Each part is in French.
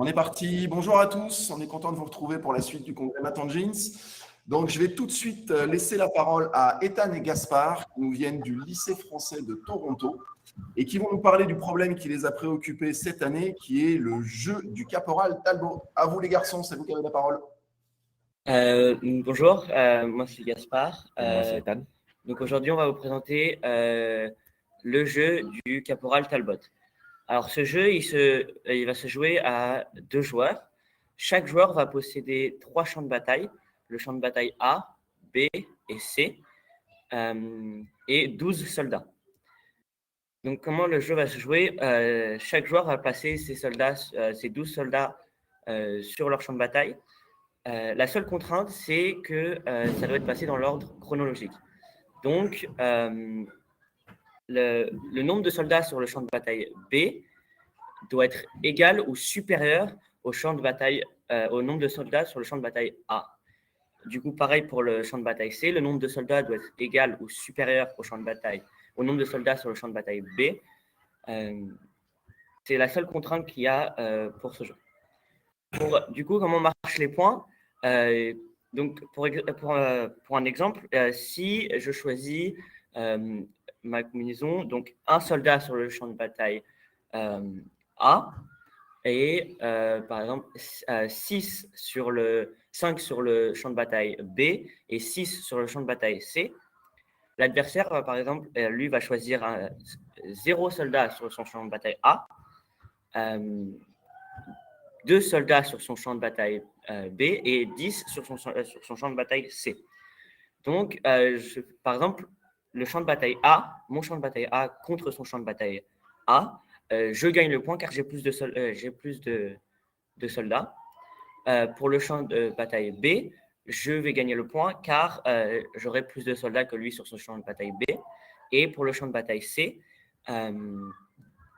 est parti. Bonjour à tous. On est content de vous retrouver pour la suite du congrès Math Engines. Donc, je vais tout de suite laisser la parole à Ethan et Gaspard, qui nous viennent du lycée français de Toronto et qui vont nous parler du problème qui les a préoccupés cette année, qui est le jeu du caporal Talbot. À vous les garçons, c'est vous qui avez la parole. Bonjour, moi c'est Gaspard. Moi c'est Ethan. Donc aujourd'hui, on va vous présenter le jeu du caporal Talbot. Alors ce jeu, il va se jouer à 2 joueurs. Chaque joueur va posséder 3 champs de bataille, le champ de bataille A, B et C, et 12 soldats. Donc comment le jeu va se jouer? Chaque joueur va placer ses 12 soldats sur leur champ de bataille. La seule contrainte, c'est que ça doit être passé dans l'ordre chronologique. Donc, le nombre de soldats sur le champ de bataille B doit être égal ou supérieur au nombre de soldats sur le champ de bataille A. Du coup, pareil pour le champ de bataille C, le nombre de soldats doit être égal ou supérieur au nombre de soldats sur le champ de bataille B. C'est la seule contrainte qu'il y a pour ce jeu. Du coup, comment marchent les points? Donc, pour un exemple, si je choisis ma combinaison, donc un soldat sur le champ de bataille A et par exemple 5 sur le champ de bataille B et 6 sur le champ de bataille C, l'adversaire, par exemple, lui va choisir 0 soldats sur son champ de bataille A, 2 soldats sur son champ de bataille B et 10 sur son champ de bataille C. Donc, par exemple, mon champ de bataille A contre son champ de bataille A, je gagne le point car j'ai plus de soldats. Pour le champ de bataille B, je vais gagner le point car j'aurai plus de soldats que lui sur son champ de bataille B. Et pour le champ de bataille C,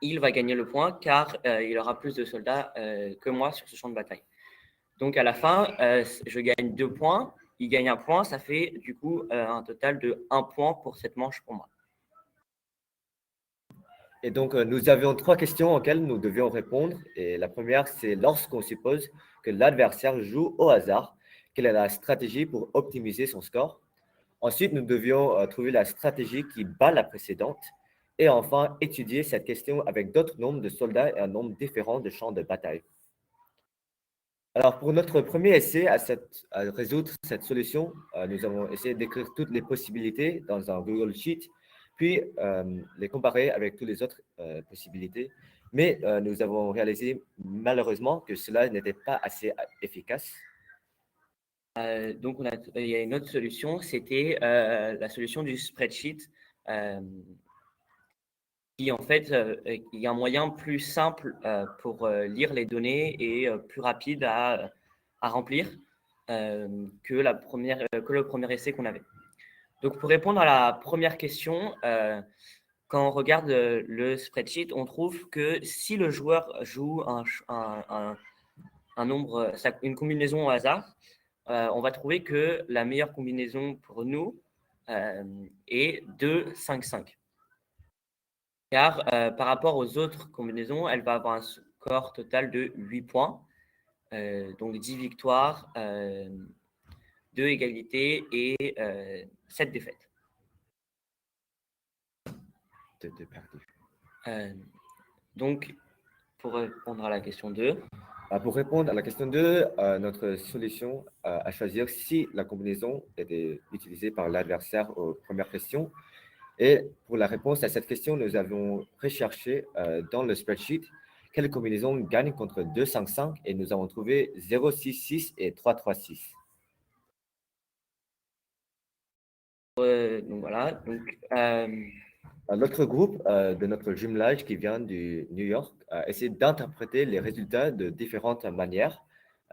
il va gagner le point car il aura plus de soldats que moi sur ce champ de bataille. Donc, à la fin, je gagne 2 points, il gagne 1 point, ça fait du coup un total de 1 point pour cette manche pour moi. Et donc, nous avions 3 questions auxquelles nous devions répondre. Et la première, c'est lorsqu'on suppose que l'adversaire joue au hasard, quelle est la stratégie pour optimiser son score? Ensuite, nous devions trouver la stratégie qui bat la précédente. Et enfin, étudier cette question avec d'autres nombres de soldats et un nombre différent de champs de bataille. Alors, pour notre premier essai à résoudre cette solution, nous avons essayé d'écrire toutes les possibilités dans un Google Sheet, puis les comparer avec toutes les autres possibilités. Mais nous avons réalisé malheureusement que cela n'était pas assez efficace. Donc, il y a une autre solution, c'était la solution du spreadsheet, qui en fait, il y a un moyen plus simple pour lire les données et plus rapide à remplir que le premier essai qu'on avait. Donc, pour répondre à la première question, quand on regarde le spreadsheet, on trouve que si le joueur joue une combinaison au hasard, on va trouver que la meilleure combinaison pour nous est 2-5-5. Car par rapport aux autres combinaisons, elle va avoir un score total de 8 points, donc 10 victoires, 2 égalités et 7 défaites. Donc, pour répondre à la question 2. Pour répondre à la question 2, notre solution à choisir si la combinaison était utilisée par l'adversaire aux premières questions. Et pour la réponse à cette question, nous avons recherché dans le spreadsheet quelle combinaison gagne contre 2-5-5 et nous avons trouvé 0-6-6 et 3-3-6. Donc voilà. L'autre groupe de notre jumelage qui vient du New York a essayé d'interpréter les résultats de différentes manières.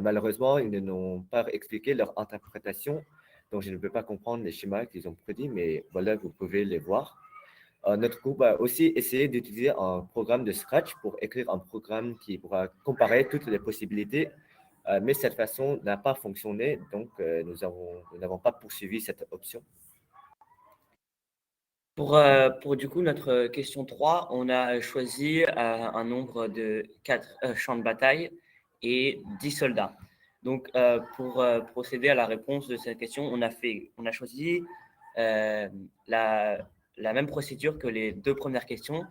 Malheureusement, ils ne n'ont pas expliqué leur interprétation, donc je ne peux pas comprendre les schémas qu'ils ont prédits, mais voilà, vous pouvez les voir. Notre groupe a aussi essayé d'utiliser un programme de Scratch pour écrire un programme qui pourra comparer toutes les possibilités, mais cette façon n'a pas fonctionné, donc nous n'avons pas poursuivi cette option. Pour du coup notre question 3, on a choisi un nombre de 4 champs de bataille et 10 soldats. Donc, pour procéder à la réponse de cette question, on a choisi la même procédure que les deux premières questions,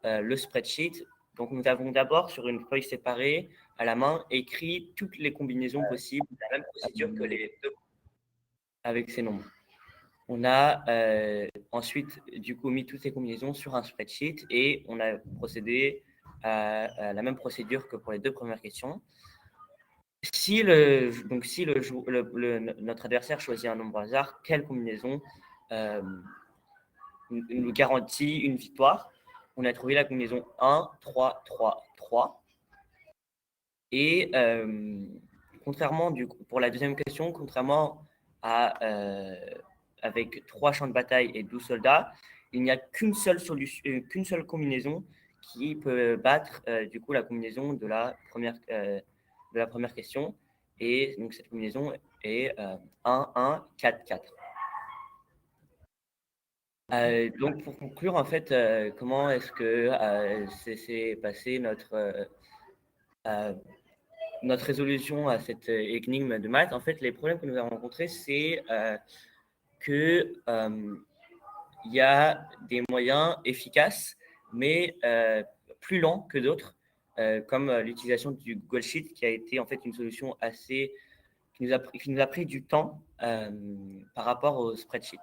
le spreadsheet. Donc, nous avons d'abord, sur une feuille séparée, à la main, écrit toutes les combinaisons possibles, la même procédure que les deux avec ces nombres. On a ensuite, du coup, mis toutes ces combinaisons sur un spreadsheet et on a procédé à la même procédure que pour les deux premières questions. Si notre adversaire choisit un nombre hasard, quelle combinaison nous garantit une victoire? On a trouvé la combinaison 1, 3, 3, 3. Et contrairement, pour la deuxième question, contrairement à avec 3 champs de bataille et 12 soldats, il n'y a qu'une seule combinaison qui peut battre du coup la combinaison de la première question. Et donc cette combinaison est 1, 1, 4, 4. Donc pour conclure, en fait, comment est-ce que s'est passé notre résolution à cette énigme de maths? En fait, les problèmes que nous avons rencontrés, c'est que il y a des moyens efficaces, mais plus lents que d'autres, comme l'utilisation du Google Sheet, qui a été en fait une solution qui nous a pris du temps par rapport au spreadsheet.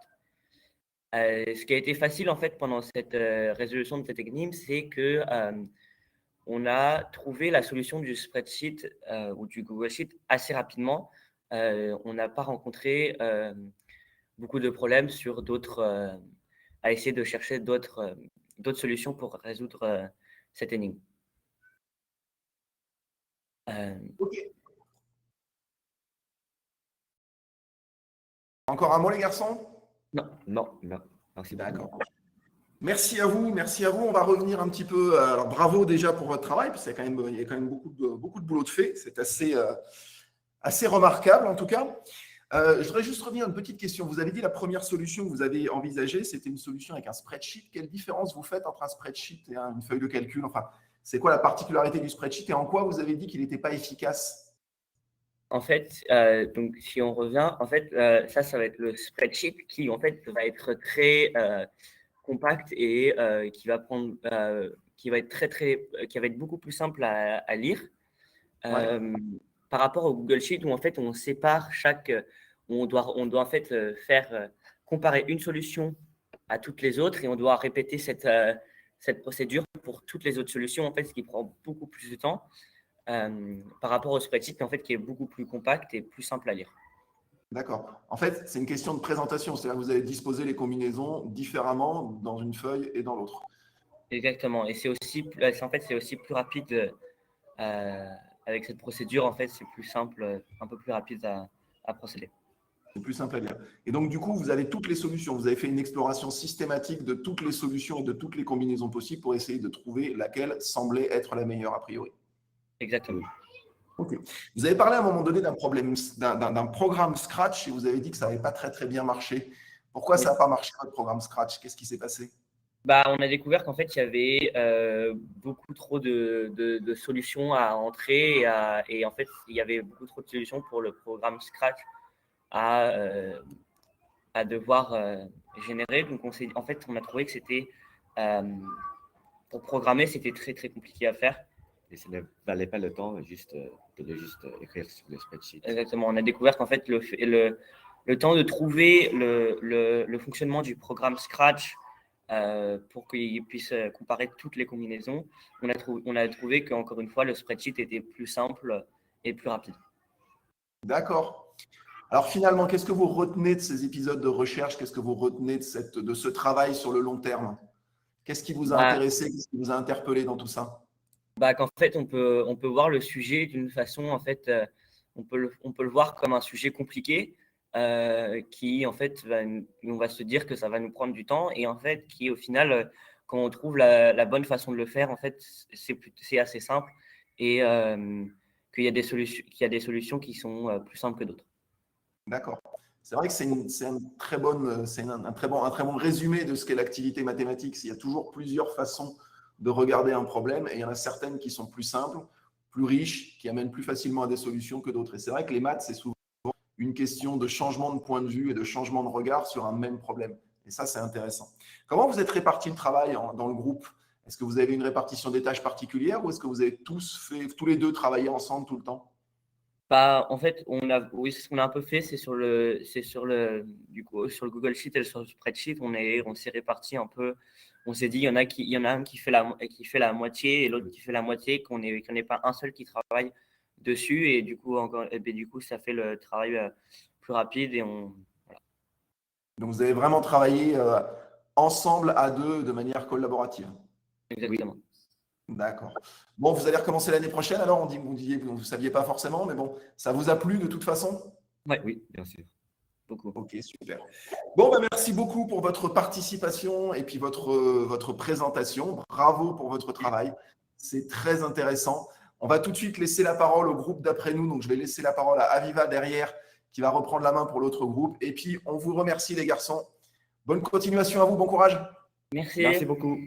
Ce qui a été facile en fait pendant cette résolution de cette énigme, c'est que on a trouvé la solution du spreadsheet ou du Google Sheet assez rapidement. On n'a pas rencontré beaucoup de problèmes sur à essayer de chercher d'autres solutions pour résoudre cette énigme. Ok. Encore un mot, les garçons? Non, merci beaucoup. D'accord. Merci à vous, merci à vous. On va revenir un petit peu. Alors, bravo déjà pour votre travail, parce qu'il y a quand même beaucoup de boulot de fait. C'est assez remarquable, en tout cas. Je voudrais juste revenir à une petite question. Vous avez dit la première solution que vous avez envisagée, c'était une solution avec un spreadsheet. Quelle différence vous faites entre un spreadsheet et une feuille de calcul? Enfin, c'est quoi la particularité du spreadsheet et en quoi vous avez dit qu'il n'était pas efficace? En fait, donc si on revient, en fait, ça va être le spreadsheet qui en fait va être très compact et qui va être beaucoup plus simple à lire. Par rapport au Google Sheet où en fait on sépare on doit en fait faire comparer une solution à toutes les autres et on doit répéter cette procédure pour toutes les autres solutions en fait, ce qui prend beaucoup plus de temps par rapport au spreadsheet en fait qui est beaucoup plus compact et plus simple à lire. D'accord. En fait, c'est une question de présentation, c'est-à-dire que vous allez disposer les combinaisons différemment dans une feuille et dans l'autre. Exactement. Et c'est aussi plus rapide avec cette procédure. En fait, c'est plus simple, un peu plus rapide à procéder. C'est plus simple à lire. Et donc, du coup, vous avez toutes les solutions. Vous avez fait une exploration systématique de toutes les solutions et de toutes les combinaisons possibles pour essayer de trouver laquelle semblait être la meilleure a priori. Exactement. Ok. Vous avez parlé à un moment donné d'un programme Scratch et vous avez dit que ça n'avait pas très, très bien marché. Pourquoi ça n'a pas marché, votre programme Scratch? Qu'est-ce qui s'est passé? On a découvert qu'en fait, il y avait beaucoup trop de solutions à entrer et en fait, il y avait beaucoup trop de solutions pour le programme Scratch à devoir générer. Donc, en fait, on a trouvé que c'était pour programmer, c'était très, très compliqué à faire. Et ça ne valait pas le temps de juste écrire sur le spreadsheet. Exactement. On a découvert qu'en fait, le temps de trouver le fonctionnement du programme Scratch pour qu'il puisse comparer toutes les combinaisons, on a trouvé qu'encore une fois, le spreadsheet était plus simple et plus rapide. D'accord. Alors finalement, qu'est-ce que vous retenez de ces épisodes de recherche? Qu'est-ce que vous retenez de ce travail sur le long terme? Qu'est-ce qui vous a intéressé? Qu'est-ce qui vous a interpellé dans tout ça? Qu'en fait, on peut voir le sujet d'une façon, en fait, on peut le voir comme un sujet compliqué qui, en fait, on va se dire que ça va nous prendre du temps et en fait, qui au final, quand on trouve la bonne façon de le faire, en fait, c'est assez simple et qu'il y a des solutions qui sont plus simples que d'autres. D'accord. C'est vrai que c'est un très bon résumé de ce qu'est l'activité mathématique. Il y a toujours plusieurs façons de regarder un problème et il y en a certaines qui sont plus simples plus riches, qui amènent plus facilement à des solutions que d'autres. Et c'est vrai que les maths, c'est souvent une question de changement de point de vue et de changement de regard sur un même problème. Et ça, c'est intéressant. Comment vous êtes réparti le travail dans le groupe? Est-ce que vous avez une répartition des tâches particulières ou est-ce que vous avez tous les deux travaillé ensemble tout le temps? Bah, en fait, oui, c'est ce qu'on a un peu fait, sur le Google Sheet et sur le spreadsheet, on s'est réparti un peu. On s'est dit, il y en a un qui fait la moitié et l'autre qui fait la moitié, qu'on n'est pas un seul qui travaille dessus et du coup, ça fait le travail plus rapide et voilà. Donc, vous avez vraiment travaillé ensemble à deux de manière collaborative. Exactement. Oui. D'accord. Bon, vous allez recommencer l'année prochaine, alors vous ne saviez pas forcément, mais bon, ça vous a plu de toute façon? Oui, bien sûr. Beaucoup. Ok, super. Bon, bah, merci beaucoup pour votre participation et puis votre présentation. Bravo pour votre travail. C'est très intéressant. On va tout de suite laisser la parole au groupe d'après nous. Donc, je vais laisser la parole à Aviva derrière qui va reprendre la main pour l'autre groupe. Et puis, on vous remercie les garçons. Bonne continuation à vous, bon courage. Merci. Merci beaucoup.